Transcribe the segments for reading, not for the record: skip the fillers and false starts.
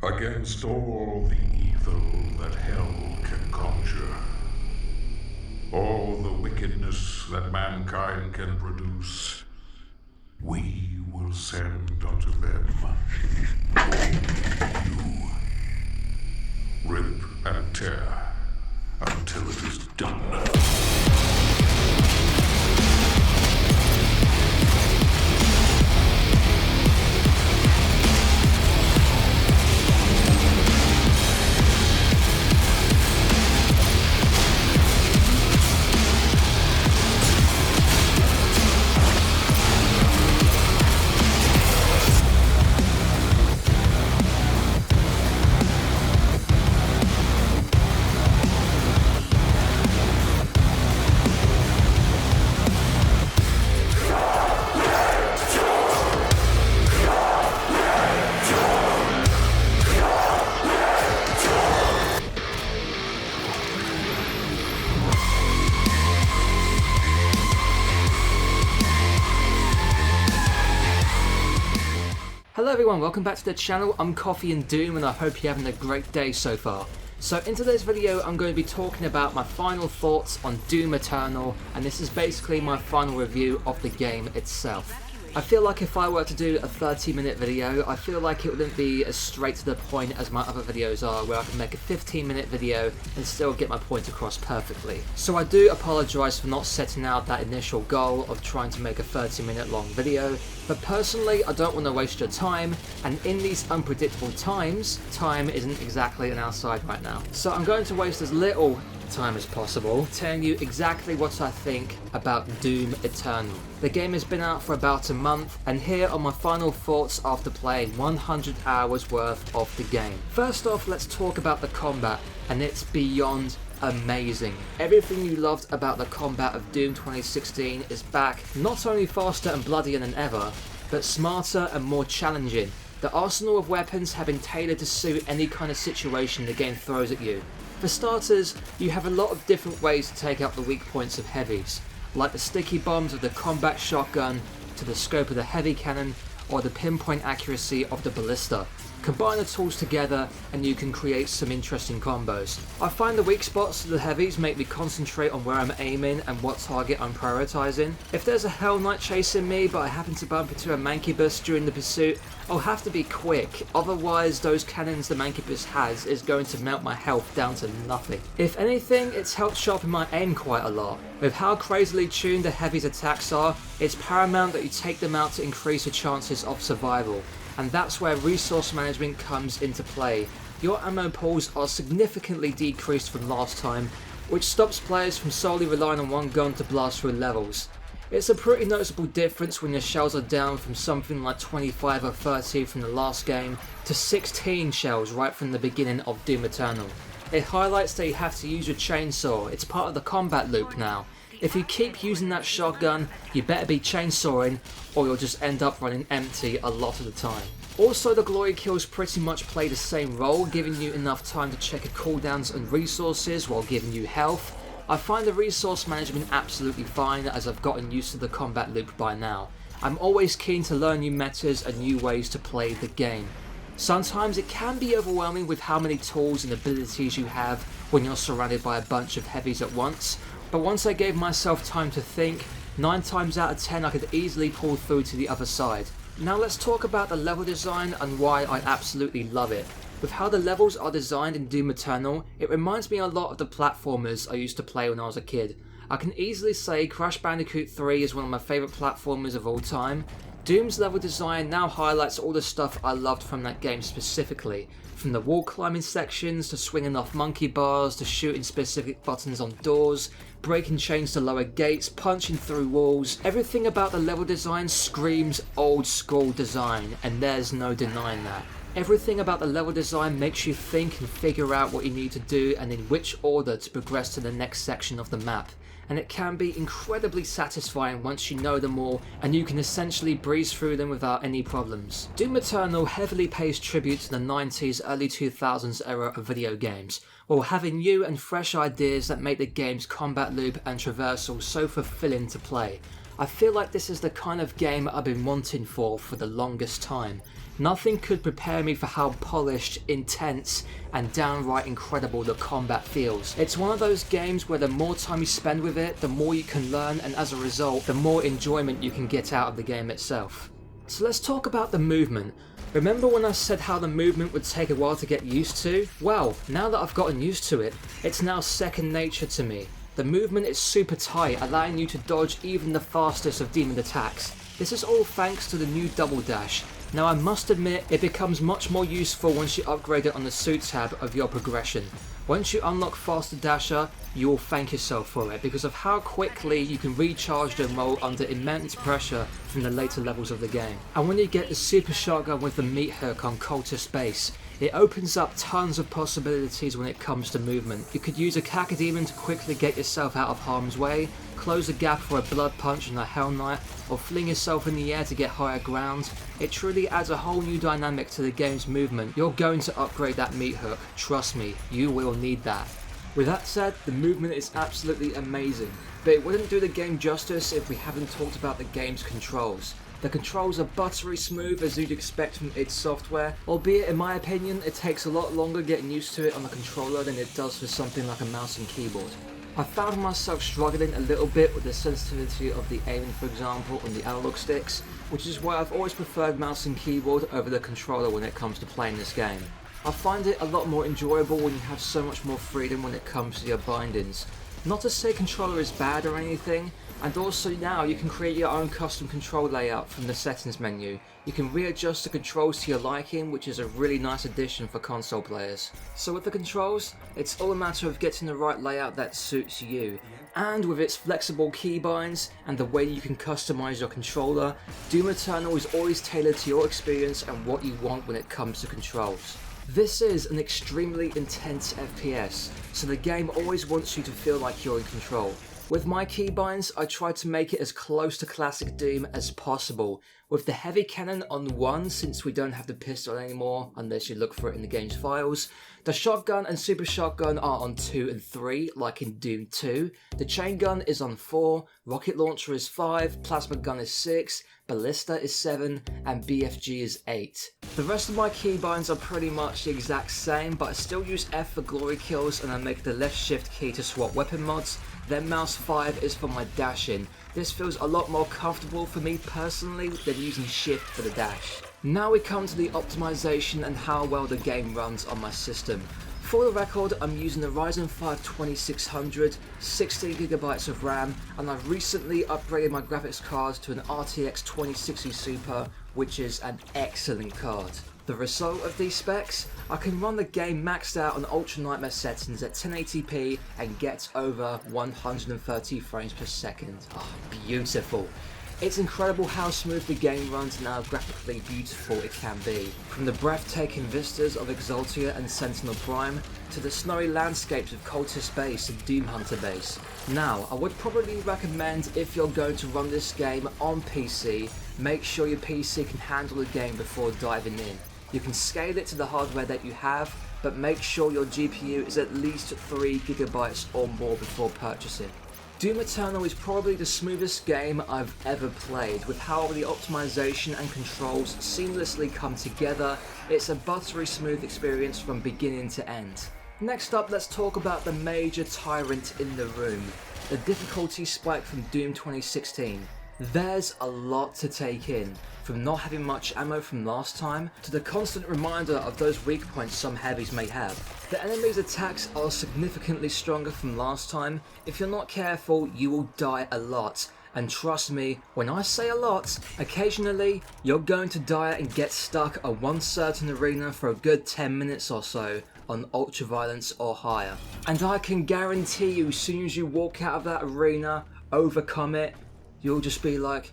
Against all the evil that hell can conjure, all the wickedness that mankind can produce, we will send unto them you. Rip and tear until it is done. Hello everyone, welcome back to the channel. I'm Coffee and Doom and I hope you're having a great day so far. So in today's video I'm going to be talking about my final thoughts on Doom Eternal, and this is basically my final review of the game itself. I feel like if I were to do a 30-minute video, I feel like it wouldn't be as straight to the point as my other videos are, where I can make a 15-minute video and still get my point across perfectly. So I do apologise for not setting out that initial goal of trying to make a 30-minute long video, but personally I don't want to waste your time, and in these unpredictable times, time isn't exactly on our side right now. So I'm going to waste as little time as possible telling you exactly what I think about Doom Eternal. The game has been out for about a month, and here are my final thoughts after playing 100 hours worth of the game. First off, let's talk about the combat, and it's beyond amazing. Everything you loved about the combat of Doom 2016 is back, not only faster and bloodier than ever, but smarter and more challenging. The arsenal of weapons have been tailored to suit any kind of situation the game throws at you. For starters, you have a lot of different ways to take out the weak points of heavies, like the sticky bombs of the combat shotgun, to the scope of the heavy cannon, or the pinpoint accuracy of the ballista. Combine the tools together and you can create some interesting combos. I find the weak spots of the heavies make me concentrate on where I'm aiming and what target I'm prioritising. If there's a Hell Knight chasing me but I happen to bump into a Mancubus during the pursuit, I'll have to be quick, otherwise those cannons the Mancubus has is going to melt my health down to nothing. If anything, it's helped sharpen my aim quite a lot. With how crazily tuned the heavies' attacks are, it's paramount that you take them out to increase your chances of survival. And that's where resource management comes into play. Your ammo pools are significantly decreased from last time, which stops players from solely relying on one gun to blast through levels. It's a pretty noticeable difference when your shells are down from something like 25 or 30 from the last game to 16 shells right from the beginning of Doom Eternal. It highlights that you have to use your chainsaw. It's part of the combat loop now. If you keep using that shotgun, you better be chainsawing or you'll just end up running empty a lot of the time. Also, the glory kills pretty much play the same role, giving you enough time to check your cooldowns and resources while giving you health. I find the resource management absolutely fine as I've gotten used to the combat loop by now. I'm always keen to learn new metas and new ways to play the game. Sometimes it can be overwhelming with how many tools and abilities you have when you're surrounded by a bunch of heavies at once, but once I gave myself time to think, 9 times out of 10 I could easily pull through to the other side. Now let's talk about the level design and why I absolutely love it. With how the levels are designed in Doom Eternal, it reminds me a lot of the platformers I used to play when I was a kid. I can easily say Crash Bandicoot 3 is one of my favourite platformers of all time. Doom's level design now highlights all the stuff I loved from that game specifically, from the wall climbing sections to swinging off monkey bars to shooting specific buttons on doors, breaking chains to lower gates, punching through walls. Everything about the level design screams old school design, and there's no denying that. Everything about the level design makes you think and figure out what you need to do and in which order to progress to the next section of the map. And it can be incredibly satisfying once you know them all and you can essentially breeze through them without any problems. Doom Eternal heavily pays tribute to the 90s, early 2000s era of video games, while having new and fresh ideas that make the game's combat loop and traversal so fulfilling to play. I feel like this is the kind of game I've been wanting for the longest time. Nothing could prepare me for how polished, intense, and downright incredible the combat feels. It's one of those games where the more time you spend with it, the more you can learn, and as a result, the more enjoyment you can get out of the game itself. So let's talk about the movement. Remember when I said how the movement would take a while to get used to? Well, now that I've gotten used to it, it's now second nature to me. The movement is super tight, allowing you to dodge even the fastest of demon attacks. This is all thanks to the new double dash. Now I must admit, it becomes much more useful once you upgrade it on the suit tab of your progression. Once you unlock faster dasher, you will thank yourself for it because of how quickly you can recharge the roll under immense pressure from the later levels of the game. And when you get the super shotgun with the meat hook on Cultist base, it opens up tons of possibilities when it comes to movement. You could use a Cacodemon to quickly get yourself out of harm's way, close the gap for a blood punch and a Hell Knight, or fling yourself in the air to get higher ground. It truly adds a whole new dynamic to the game's movement. You're going to upgrade that meat hook, trust me, you will need that. With that said, the movement is absolutely amazing, but it wouldn't do the game justice if we haven't talked about the game's controls. The controls are buttery smooth as you'd expect from id Software, albeit in my opinion it takes a lot longer getting used to it on the controller than it does for something like a mouse and keyboard. I found myself struggling a little bit with the sensitivity of the aiming, for example, on the analog sticks, which is why I've always preferred mouse and keyboard over the controller when it comes to playing this game. I find it a lot more enjoyable when you have so much more freedom when it comes to your bindings. Not to say controller is bad or anything, and also now you can create your own custom control layout from the settings menu. You can readjust the controls to your liking, which is a really nice addition for console players. So with the controls, it's all a matter of getting the right layout that suits you. And with its flexible keybinds and the way you can customize your controller, Doom Eternal is always tailored to your experience and what you want when it comes to controls. This is an extremely intense FPS, so the game always wants you to feel like you're in control. With my keybinds, I tried to make it as close to classic Doom as possible, with the heavy cannon on 1 since we don't have the pistol anymore unless you look for it in the game's files. The shotgun and super shotgun are on 2 and 3 like in Doom 2, the chain gun is on 4, rocket launcher is 5, plasma gun is 6, ballista is 7, and BFG is 8. The rest of my keybinds are pretty much the exact same, but I still use F for glory kills and I make the left shift key to swap weapon mods. Then mouse 5 is for my dashing. This feels a lot more comfortable for me personally than using shift for the dash. Now we come to the optimization and how well the game runs on my system. For the record, I'm using the Ryzen 5 2600, 16GB of RAM, and I've recently upgraded my graphics card to an RTX 2060 Super, which is an excellent card. The result of these specs, I can run the game maxed out on Ultra Nightmare settings at 1080p and get over 130 frames per second. Oh, beautiful. It's incredible how smooth the game runs and how graphically beautiful it can be. From the breathtaking vistas of Exaltia and Sentinel Prime, to the snowy landscapes of Cultist Base and Doom Hunter Base. Now, I would probably recommend if you're going to run this game on PC, make sure your PC can handle the game before diving in. You can scale it to the hardware that you have, but make sure your GPU is at least 3GB or more before purchasing. Doom Eternal is probably the smoothest game I've ever played, with how the optimization and controls seamlessly come together. It's a buttery smooth experience from beginning to end. Next up, let's talk about the major tyrant in the room, the difficulty spike from Doom 2016. There's a lot to take in, from not having much ammo from last time, to the constant reminder of those weak points some heavies may have. The enemy's attacks are significantly stronger from last time. If you're not careful, you will die a lot. And trust me, when I say a lot, occasionally you're going to die and get stuck at one certain arena for a good 10 minutes or so on ultraviolence or higher. And I can guarantee you, as soon as you walk out of that arena, overcome it, you'll just be like,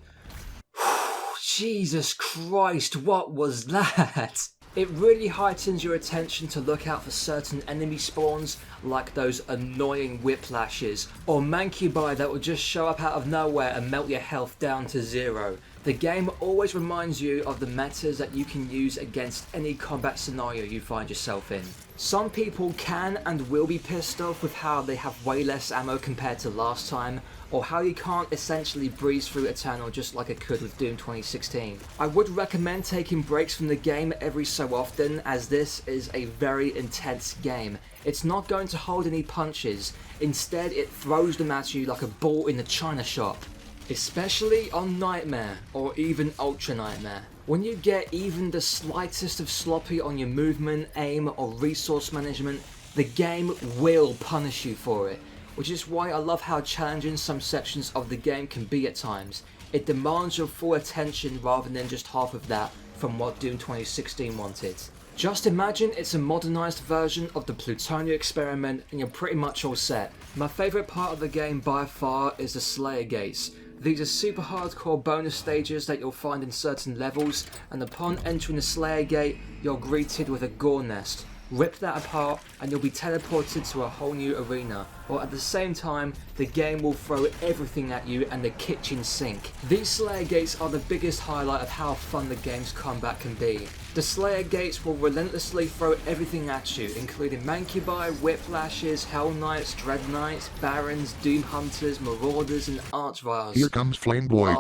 Jesus Christ, what was that? It really heightens your attention to look out for certain enemy spawns, like those annoying whiplashes, or mancubi that will just show up out of nowhere and melt your health down to 0. The game always reminds you of the metas that you can use against any combat scenario you find yourself in. Some people can and will be pissed off with how they have way less ammo compared to last time, or how you can't essentially breeze through Eternal just like I could with Doom 2016. I would recommend taking breaks from the game every so often, as this is a very intense game. It's not going to hold any punches, instead it throws them at you like a ball in the china shop. Especially on Nightmare, or even Ultra Nightmare. When you get even the slightest of sloppy on your movement, aim, or resource management, the game will punish you for it, which is why I love how challenging some sections of the game can be at times. It demands your full attention rather than just half of that from what Doom 2016 wanted. Just imagine it's a modernised version of the Plutonia experiment and you're pretty much all set. My favourite part of the game by far is the Slayer Gates. These are super hardcore bonus stages that you'll find in certain levels, and upon entering the Slayer Gate, you're greeted with a gore nest. Rip that apart and you'll be teleported to a whole new arena, or at the same time, the game will throw everything at you and the kitchen sink. These Slayer Gates are the biggest highlight of how fun the game's combat can be. The Slayer Gates will relentlessly throw everything at you, including Mancubi, Whiplashes, Hell Knights, Dread Knights, Barons, Doom Hunters, Marauders, and Archviles. Here comes Flame Boy.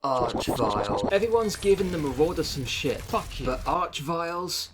Archviles. Everyone's giving the Marauders some shit. Fuck you. But Archviles?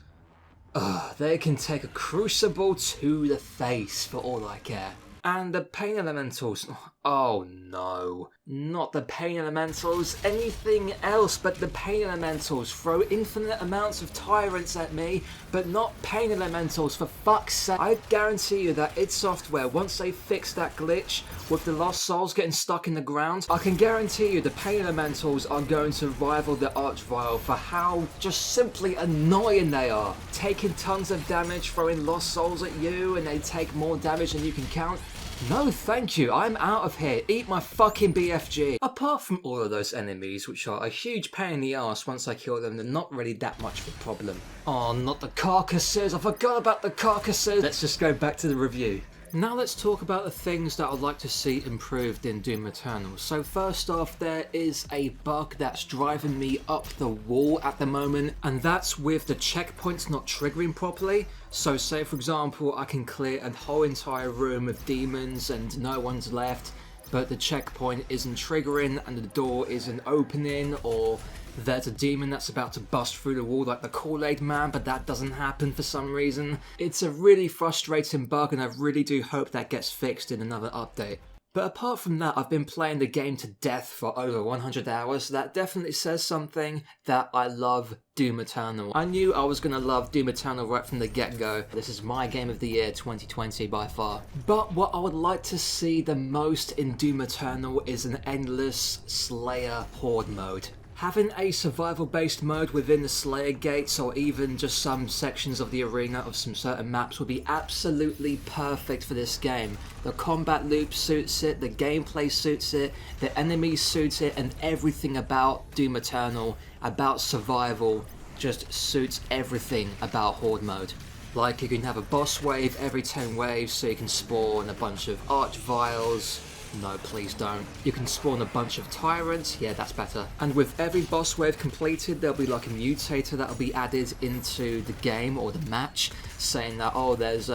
They can take a crucible to the face for all I care. And the Pain Elementals. Oh no. Not the Pain Elementals. Anything else but the Pain Elementals. Throw infinite amounts of tyrants at me, but not Pain Elementals, for fuck's sake. I guarantee you that id Software, once they fix that glitch with the Lost Souls getting stuck in the ground, I can guarantee you the Pain Elementals are going to rival the Archvile for how just simply annoying they are. Taking tons of damage, throwing Lost Souls at you, and they take more damage than you can count. No thank you, I'm out of here. Eat my fucking BFG. Apart from all of those enemies, which are a huge pain in the arse once I kill them, they're not really that much of a problem. Oh, not the carcasses. I forgot about the carcasses. Let's just go back to the review. Now let's talk about the things that I'd like to see improved in Doom Eternal. So first off, there is a bug that's driving me up the wall at the moment, and that's with the checkpoints not triggering properly. So say for example, I can clear a whole entire room of demons and no one's left, but the checkpoint isn't triggering and the door isn't opening, or there's a demon that's about to bust through the wall like the Kool-Aid Man, but that doesn't happen for some reason. It's a really frustrating bug and I really do hope that gets fixed in another update. But apart from that, I've been playing the game to death for over 100 hours, so that definitely says something that I love Doom Eternal. I knew I was going to love Doom Eternal right from the get-go. This is my game of the year 2020 by far. But what I would like to see the most in Doom Eternal is an endless Slayer Horde mode. Having a survival-based mode within the Slayer Gates, or even just some sections of the arena of some certain maps, would be absolutely perfect for this game. The combat loop suits it, the gameplay suits it, the enemies suit it, and everything about Doom Eternal, about survival, just suits everything about Horde mode. Like you can have a boss wave every 10 waves, so you can spawn a bunch of Archviles. No, please don't. You can spawn a bunch of tyrants, yeah, that's better. And with every boss wave completed, there'll be like a mutator that'll be added into the game or the match, saying that, oh, there's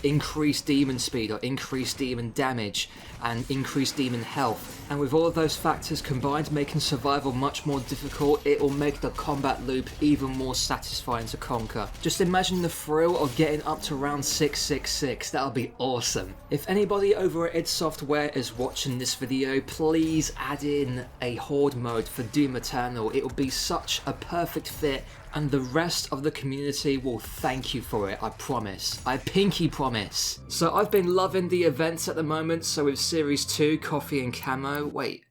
increased demon speed or increased demon damage and increased demon health. And with all of those factors combined, making survival much more difficult, it will make the combat loop even more satisfying to conquer. Just imagine the thrill of getting up to round 666, that'll be awesome. If anybody over at id Software is watching this video, please add in a Horde mode for Doom Eternal. It will be such a perfect fit, and the rest of the community will thank you for it, I promise. I pinky promise. So I've been loving the events at the moment, so with Series 2, Coffee and Camo, wait,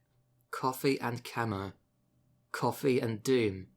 Coffee and Camo, Coffee and Doom.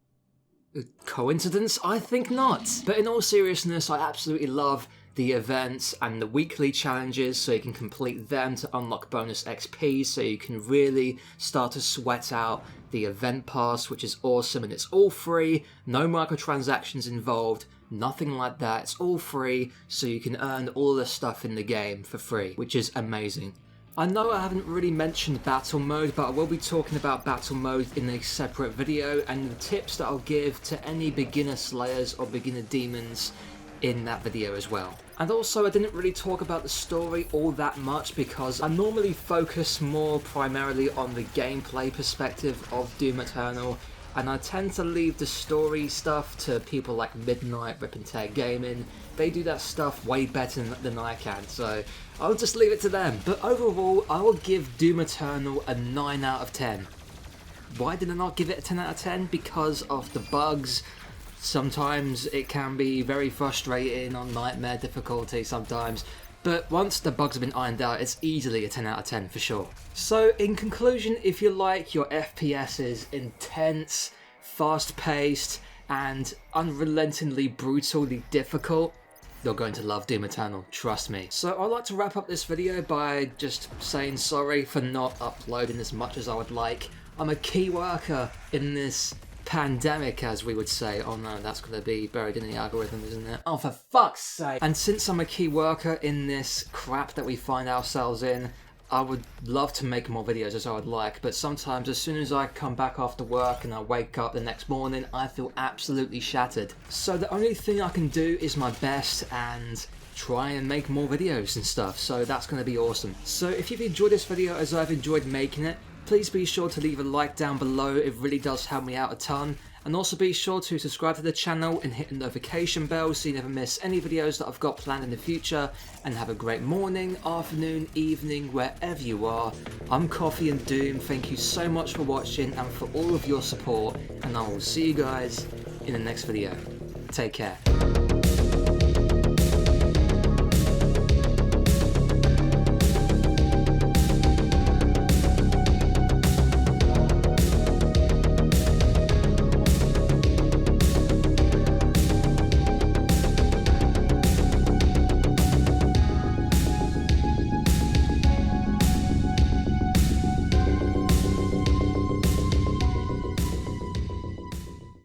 Coincidence? I think not. But in all seriousness, I absolutely love the events and the weekly challenges, so you can complete them to unlock bonus XP, so you can really start to sweat out the event pass, which is awesome, and it's all free, no microtransactions involved, nothing like that. It's all free, so you can earn all the stuff in the game for free, which is amazing. I know I haven't really mentioned battle mode, but I will be talking about battle mode in a separate video, and the tips that I'll give to any beginner slayers or beginner demons in that video as well. And also I didn't really talk about the story all that much because I normally focus more primarily on the gameplay perspective of Doom Eternal, and I tend to leave the story stuff to people like Midnight, Rip and Tear Gaming. They do that stuff way better than I can, so I'll just leave it to them. But overall, I will give Doom Eternal a 9 out of 10. Why did I not give it a 10 out of 10? Because of the bugs. Sometimes it can be very frustrating on nightmare difficulty sometimes, but once the bugs have been ironed out, it's easily a 10 out of 10 for sure. So in conclusion, if you like your FPSs intense, fast-paced, and unrelentingly brutally difficult, you're going to love Doom Eternal, trust me. So I'd like to wrap up this video by just saying sorry for not uploading as much as I would like. I'm a key worker in this pandemic, as we would say. Oh no, that's going to be buried in the algorithm, isn't it? Oh, for fuck's sake! And since I'm a key worker in this crap that we find ourselves in, I would love to make more videos as I would like, but sometimes as soon as I come back after work and I wake up the next morning, I feel absolutely shattered. So the only thing I can do is my best and try and make more videos and stuff, so that's going to be awesome. So if you've enjoyed this video as I've enjoyed making it, please be sure to leave a like down below, it really does help me out a ton. And also be sure to subscribe to the channel and hit the notification bell so you never miss any videos that I've got planned in the future. And have a great morning, afternoon, evening, wherever you are. I'm Coffee and Doom, thank you so much for watching and for all of your support. And I will see you guys in the next video. Take care.